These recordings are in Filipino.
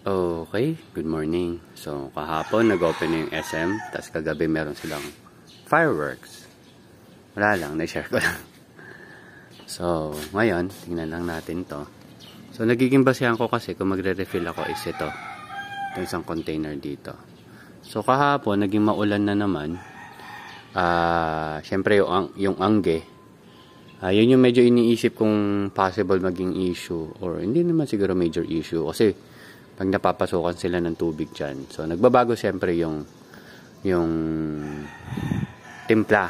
Okay, good morning. So, kahapon nag-open na yung SM, tapos kagabi meron silang fireworks. Wala lang, na-share ko lang. So, ngayon, tingnan lang natin to. So, nagiging basehan ko kasi kung magre-refill ako is ito. Ito isang container dito. So, kahapon, naging maulan na naman. Syempre, yung angge. Yun yung medyo iniisip kong possible maging issue. Or hindi naman siguro major issue. Kasi, pag napapasukan sila ng tubig dyan. So, nagbabago siyempre yung timpla.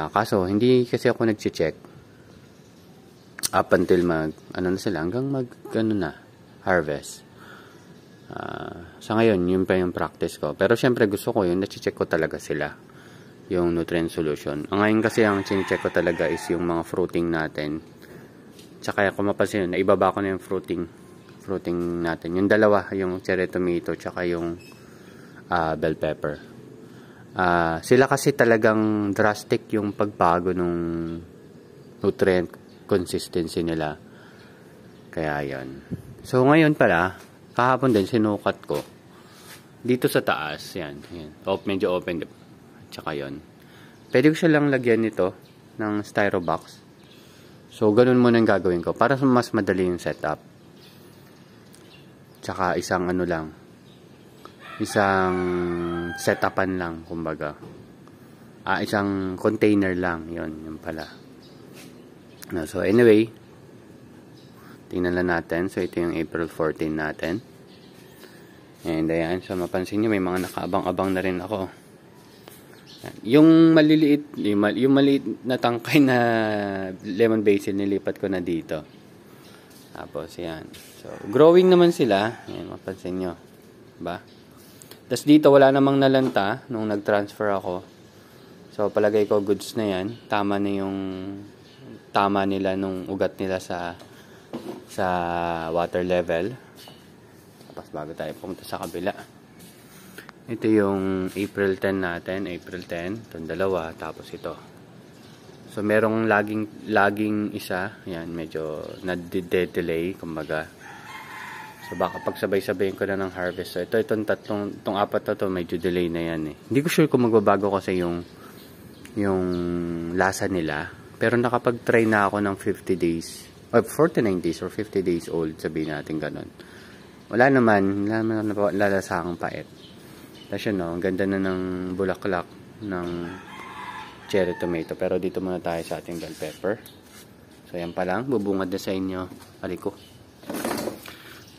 Kaso, hindi kasi ako nag-check up until hanggang harvest. Sa ngayon, yun pa yung practice ko. Pero syempre gusto ko yun, na-check ko talaga sila. Yung nutrient solution. Ngayon kasi ang chine-check ko talaga is yung mga fruiting natin. Tsaka kung mapansin yun, naibaba ko na yung fruiting natin. Yung dalawa, yung cherry tomato tsaka yung bell pepper. Sila kasi talagang drastic yung pagbago nung nutrient consistency nila. Kaya yan. So ngayon pala, kahapon din sinukat ko. Dito sa taas, yan. Medyo open. Tsaka yun. Pwede ko siya lang lagyan nito ng styro box. So ganun muna yung gagawin ko para mas madali yung setup. Tsaka isang setupan lang, kumbaga. Isang container lang, yun pala. So anyway, tingnan lang natin. So ito yung April 14 natin. And ayan, so mapansin nyo, may mga nakaabang-abang na rin ako. Yung maliit na tangkay na lemon basil, nilipat ko na dito. Tapos yan. So, growing naman sila. Ayan, mapansin nyo. Diba? Tapos dito, wala namang nalanta nung nag-transfer ako. So, palagay ko, goods na yan. Tama nila nung ugat nila sa water level. Tapos bago tayo pumunta sa kabila. Ito yung April 10 natin. April 10. Itong dalawa. Tapos ito. So, merong laging isa. Yan, medyo na-delay, kumbaga. So, baka pagsabay-sabayin ko na ng harvest. So, itong apat na to, medyo delay na yan eh. Hindi ko sure kung magbabago kasi yung lasa nila. Pero nakapag-try na ako ng 50 days. Or 49 days or 50 days old, sabihin natin ganun. Wala naman lalasakang pait. Tapos yun, no, ang ganda na ng bulaklak ng cherry tomato. Pero dito muna tayo sa ating bell pepper. So, yan pa lang. Bubungad na sa inyo. Aliko.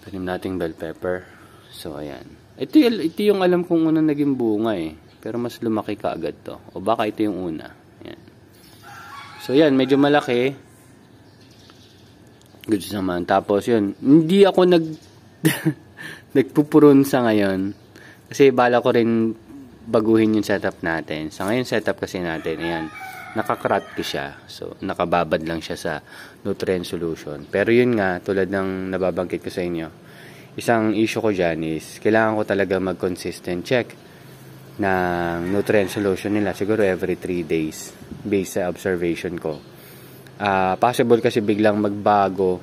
Tanim nating bell pepper. So, ayan. Ito yung alam kong unang naging bunga eh. Pero mas lumaki ka agad to. O baka ito yung una. Ayan. So, yan. Medyo malaki. Good naman. Tapos, yun. Hindi ako nagpupurun sa ngayon. Kasi bala ko rin baguhin yung setup natin. Sa ngayon setup kasi natin, ayan, nakakrat ko siya. So, nakababad lang siya sa nutrient solution. Pero yun nga, tulad ng nababanggit ko sa inyo, isang issue ko dyan is, kailangan ko talaga mag-consistent check ng nutrient solution nila. Siguro every 3 days, based sa observation ko. Possible kasi biglang magbago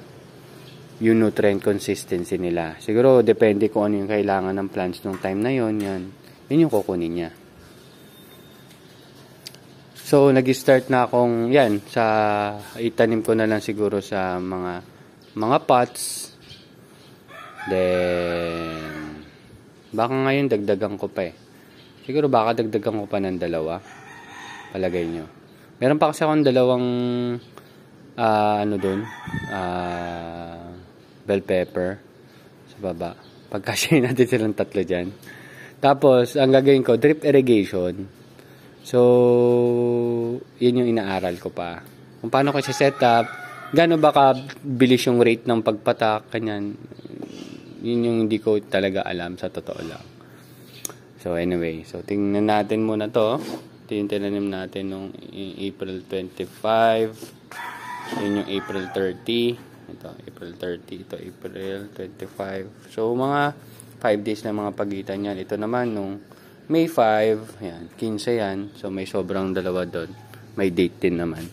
yung nutrient consistency nila. Siguro, depende kung ano yung kailangan ng plants nung time na yun, yan. Yun yung kukunin niya. So, nag-start na akong, itanim ko na lang siguro sa mga pots. Then, baka ngayon dagdagan ko pa eh. Siguro baka dagdagan ko pa ng 2. Palagay nyo. Meron pa kasi akong 2, bell pepper sa baba. Pagkasyahin natin silang 3 dyan. Tapos, ang gagawin ko, drip irrigation. So, yun yung inaaral ko pa. Kung paano ko siya set up, gaano ba kabilis yung rate ng pagpatak, kanyan. Yun yung hindi ko talaga alam, sa totoo lang. So, anyway. So, tingnan natin muna to. Ito yung tinanim natin nung April 25. Yun yung April 30. Ito, April 30. Ito, April 25. So, mga 5 days na mga pagitan yan. Ito naman nung May 5, yan, 15 yan. So, may sobrang 2 doon. May date din naman.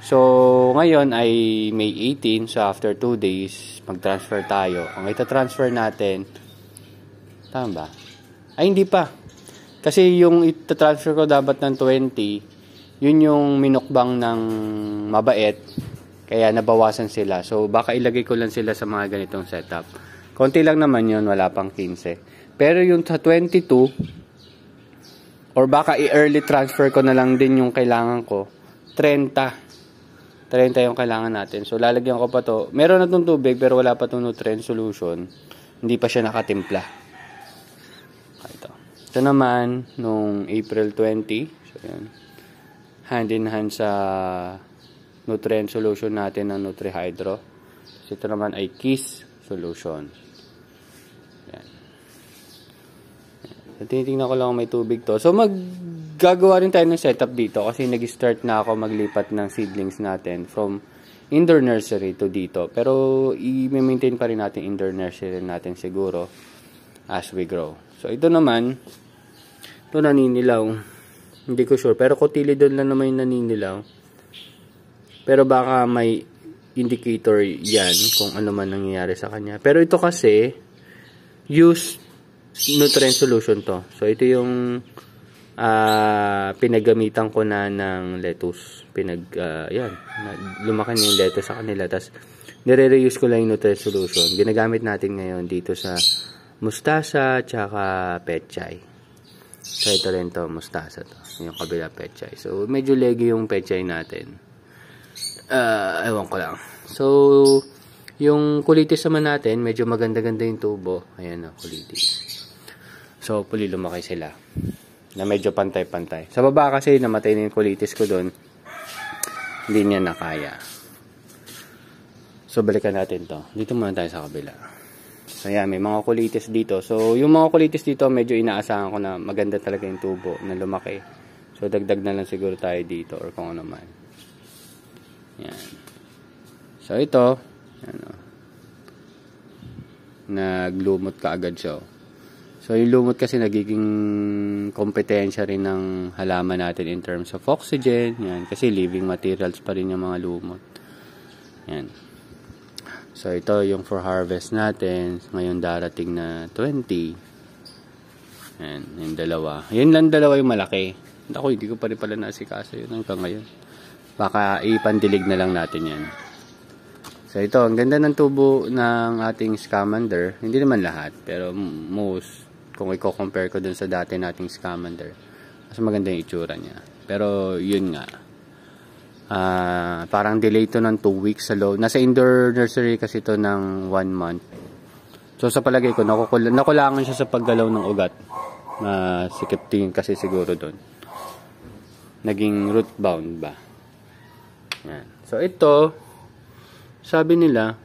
So, ngayon ay May 18. So, after 2 days, mag-transfer tayo. Ang ita-transfer natin, tama ba? Ay, hindi pa. Kasi yung ita-transfer ko dapat ng 20, yun yung minukbang ng mabait. Kaya nabawasan sila. So, baka ilagay ko lang sila sa mga ganitong setup. Konti lang naman yun, wala pang 15. Pero yung sa 22, or baka i-early transfer ko na lang din yung kailangan ko, 30 yung kailangan natin. So, lalagyan ko pa to. Meron na itong tubig, pero wala pa itong nutrient solution. Hindi pa siya nakatimpla. Ito naman, nung April 20. So, yan. Hand in hand sa nutrient solution natin ng NutriHydro. So, ito naman ay Kiss solution. Yan. So, tinitingnan ko lang kung may tubig to. So, gagawa rin tayo ng setup dito kasi nag-start na ako maglipat ng seedlings natin from indoor nursery to dito. Pero i-maintain pa rin natin indoor nursery natin siguro as we grow. So ito naman, ito naninilaw. Hindi ko sure. Pero cotyledon lang naman yung naninilaw. Pero baka may indicator yan kung ano man nangyayari sa kanya. Pero ito kasi, use nutrient solution to. So ito yung pinagamitan ko na ng lettuce. Yan. Lumaki na yung lettuce sa kanila. Tapos, nire-reuse ko lang yung nutrient solution. Ginagamit natin ngayon dito sa mustasa tsaka pechay. So, ito rin to, mustasa to. Yung kabila pechay. So, medyo leggy yung pechay natin. Ewan ko lang. So, yung kulitis naman natin, medyo maganda-ganda yung tubo. Ayan o, kulitis. So, hopefully lumaki sila. Na medyo pantay-pantay. Sa baba kasi namatay na yung kulitis ko doon. Hindi niya nakaya. So balikan natin to. Dito muna tayo sa kabila. So yan, may mga kulitis dito. So yung mga kulitis dito medyo inaasahan ko na maganda talaga yung tubo na lumaki. So dagdag na lang siguro tayo dito or kung ano man. Yan. So ito, ano, naglumot kaagad siya. So, yung lumot kasi nagiging kompetensya rin ng halaman natin in terms of oxygen. Yan. Kasi living materials pa rin yung mga lumot. Yan. So, ito yung for harvest natin. Ngayon darating na 20. Yan. Yung dalawa. Yan lang dalawa yung malaki. Ako, hindi ko pa rin pala nasikaso yun hanggang ngayon. Baka ipandilig na lang natin yan. So, ito. Ang ganda ng tubo ng ating scamander. Hindi naman lahat. Pero most. Kung i-compare ko dun sa dati nating scamander, mas maganda yung itsura niya. Pero yun nga, parang delay to ng 2 weeks sa loob. Nasa indoor nursery kasi to ng 1 month. So sa palagay ko, nakulangan siya sa paggalaw ng ugat. Sikip tingin kasi siguro dun. Naging root bound ba? Yan. So ito, sabi nila,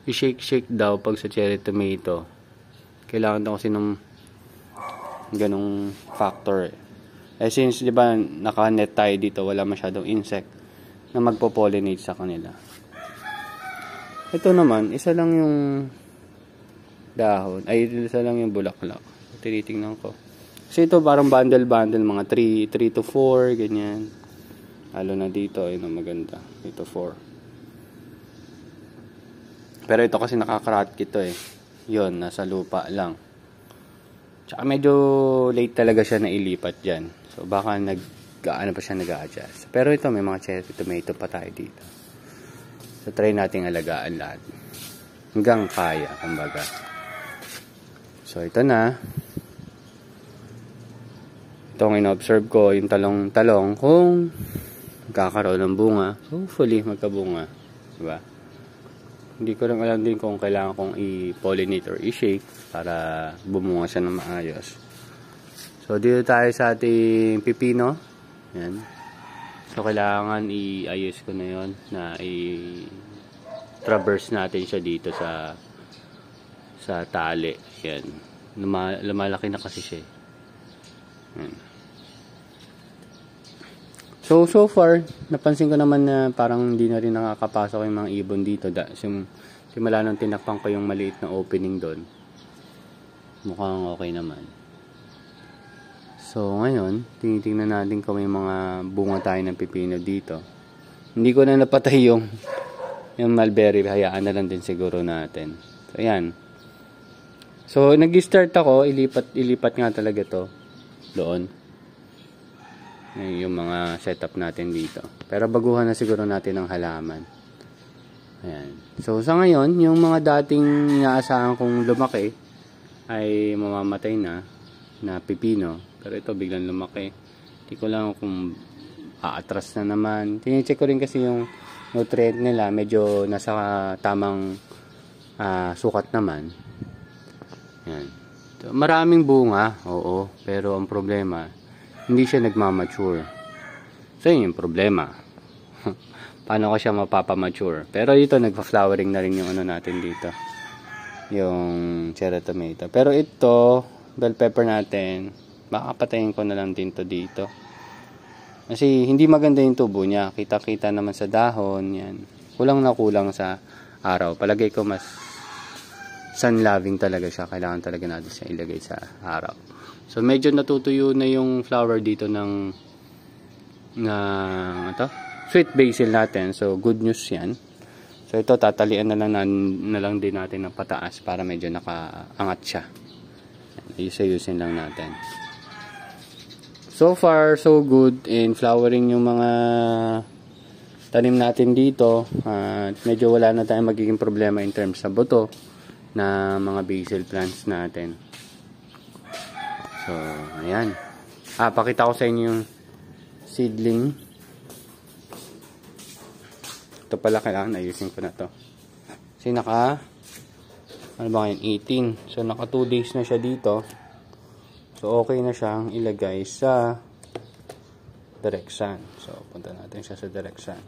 i-shake daw pag sa cherry tomato. Kailangan daw kasi ng ganong factor since di ba naka-net tayo dito, wala masyadong insect na magpo-pollinate sa kanila. Ito naman, isa lang yung dahon, isa lang yung bulaklak. Tinitingnan ko. Kasi ito parang bundle, mga 3 to 4, ganyan. Lalo na dito, ayun ang maganda. Ito 4. Pero ito kasi nakaka-rotkit to yun, nasa lupa lang. Tsaka medyo late talaga siya na ilipat dyan. So baka pa siya nag-a-adjust. Pero ito, may mga cherry tomato pa tayo dito. So try nating alagaan lahat. Hanggang kaya, kumbaga. So ito na. Itong in-observe ko, yung talong kung magkakaroon ng bunga. Hopefully, magkabunga. Diba? Hindi ko lang alam din kung kailangan kong i-pollinate or i-shake para bumunga siya ng maayos. So, dito tayo sa ating pipino. Yan. So, kailangan i-ayos ko na yon na i-traverse natin siya dito sa tali. Yan. Lumalaki na kasi siya. Yan. So far, napansin ko naman na parang hindi na rin nakakapasok yung mga ibon dito. Simula nung tinakpan ko yung maliit na opening doon. Mukhang okay naman. So ngayon, tinitingnan natin kung may mga bunga tayo ng pipino dito. Hindi ko na napatay yung mulberry. Hayaan na lang din siguro natin. So, ayan. So, nag-start ako. Ilipat nga talaga to doon. Yung mga setup natin dito. Pero baguhan na siguro natin ang halaman. Ayan. So, sa ngayon, yung mga dating inaasahan kong lumaki ay mamamatay na pipino. Pero ito, biglang lumaki. Hindi ko lang kung aatras na naman. Tinicheck ko rin kasi yung nutrient nila. Medyo nasa tamang sukat naman. Yan. So, maraming bunga. Oo. Pero ang problema, hindi siya nagmamature. So, yun yung problema. Paano ko siya mapapamature? Pero ito, nagpa-flowering na rin yung ano natin dito. Yung cherry tomato. Pero ito, bell pepper natin, baka patayin ko na lang din to dito. Kasi hindi maganda yung tubo niya. Kita-kita naman sa dahon. Yan. Kulang na kulang sa araw. Palagay ko mas sun-loving talaga siya. Kailangan talaga natin siya ilagay sa araw. So, medyo natutuyo na yung flower dito ng sweet basil natin. So, good news yan. So, ito, tatalian na lang din natin ng pataas para medyo nakaangat siya. Ayusin lang natin. So far, so good in flowering yung mga tanim natin dito. Medyo wala na tayong magiging problema in terms sa buto na mga basil plants natin. So, ayan. Pakita ko sa inyo yung seedling. Ito pala, kailangan ayusin ko na to. Kasi ano ba ngayon? 18. So, naka 2 days na siya dito. So, okay na siyang ilagay sa direct sun. So, punta natin siya sa direct sun.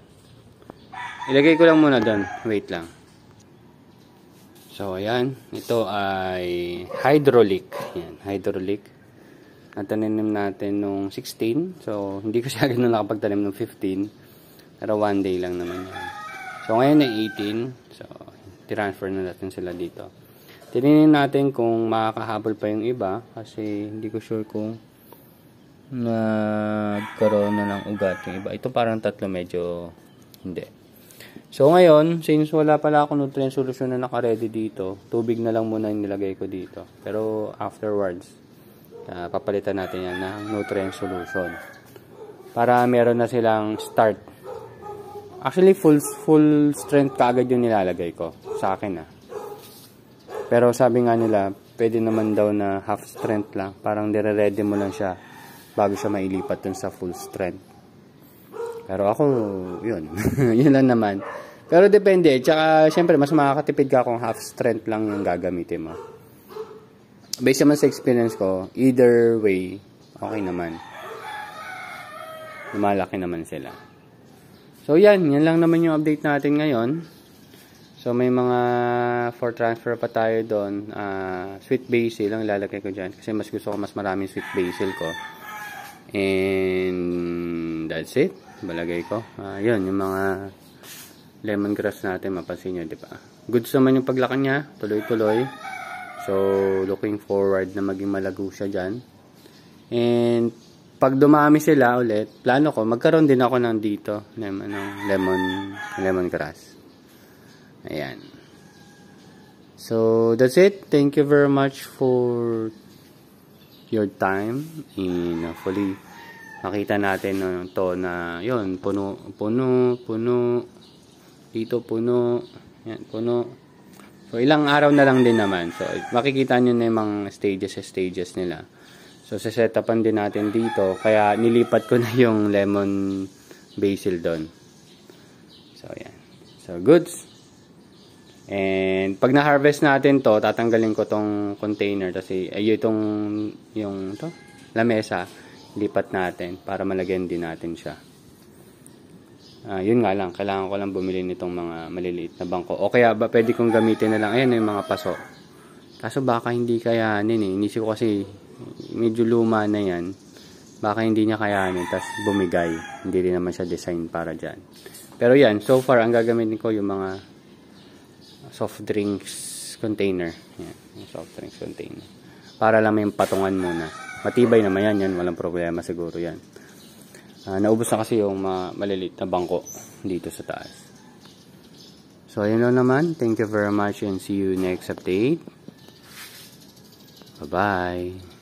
Ilagay ko lang muna doon. Wait lang. So, ayan. Ito ay hydraulic. Ayan, hydraulic. Natanim natin nung 16. So, hindi ko siya ganun nakapagtanim nung 15. Pero 1 day lang naman yan. So, ngayon ay 18. So, transfer na natin sila dito. Tininin natin kung makakahabol pa yung iba kasi hindi ko sure kung nagkaroon na ng ugat yung iba. Ito parang tatlo, medyo hindi. So ngayon, since wala pala ako nutrient solution na naka-ready dito, tubig na lang muna yung nilagay ko dito. Pero afterwards, papalitan natin yan ng nutrient solution para meron na silang start. Actually, full strength kaagad yung nilalagay ko sa akin Pero sabi nga nila, pwede naman daw na half strength lang. Parang dire-ready mo lang siya bago siya mailipat dun sa full strength. Pero ako, yun. Yun lang naman. Pero depende. Tsaka, syempre, mas makakatipid ka kung half strength lang yung gagamitin mo. Based naman sa experience ko, either way, okay naman. Lumalaki naman sila. So, yan lang naman yung update natin ngayon. So, may mga for transfer pa tayo doon. Sweet basil ang ilalagay ko dyan. Kasi mas gusto ko mas maraming sweet basil ko. And that's it. Balagay ko. Yun, yung mga lemongrass natin. Mapansin nyo, di ba? Goods naman yung paglaki niya. Tuloy-tuloy. So, looking forward na maging malago siya dyan. And pag dumami sila ulit, plano ko, magkaroon din ako ng dito. Lemongrass. Ayan. So, that's it. Thank you very much for your time. And hopefully, makita natin to na, yun, puno. Dito, puno. Yan, puno. So, ilang araw na lang din naman. So, makikita nyo na yung mga stages nila. So, sasetapan din natin dito. Kaya, nilipat ko na yung lemon basil doon. So, ayan. So, goods. And pag na-harvest natin to, tatanggalin ko tong container kasi yung lamesa, lipat natin para malagyan din natin siya. Yun nga lang, kailangan ko lang bumili nitong mga maliliit na bangko. O kaya ba pwede kong gamitin na lang, ayan yung mga paso. Kaso baka hindi kayanin Inisip ko kasi medyo luma na yan. Baka hindi niya kayanin, tas bumigay. Hindi rin naman siya design para dyan. Pero yan, so far ang gagamitin ko yung mga soft drinks container. Yan, yung soft drinks container. Para lang may patungan muna. Matibay naman yan, walang problema siguro yan. Naubos na kasi yung maliliit na bangko. dito sa taas. So, ayun lang naman. Thank you very much and see you next update. Bye-bye.